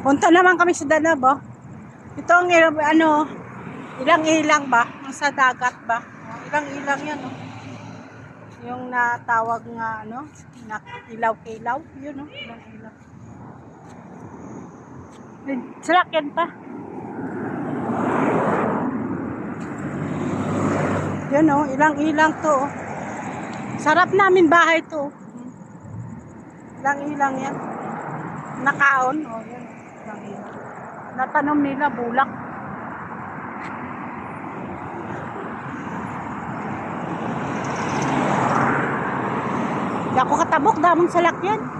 Punta naman kami sa Danab, oh. Ito ang ano, ilang-ilang ba? Ang sa dagat ba? Ilang-ilang yan, oh. Yung natawag nga, ano, na ilaw-kilaw. Yun, oh, ilang-ilang. Salakyan pa. Yun, oh, ilang-ilang to, oh. Sarap namin bahay to, oh. Ilang-ilang yan. Nakaon, oh, yun, ilang-ilang. Natanom nila bulak. Di ako katabok, damong salakyan.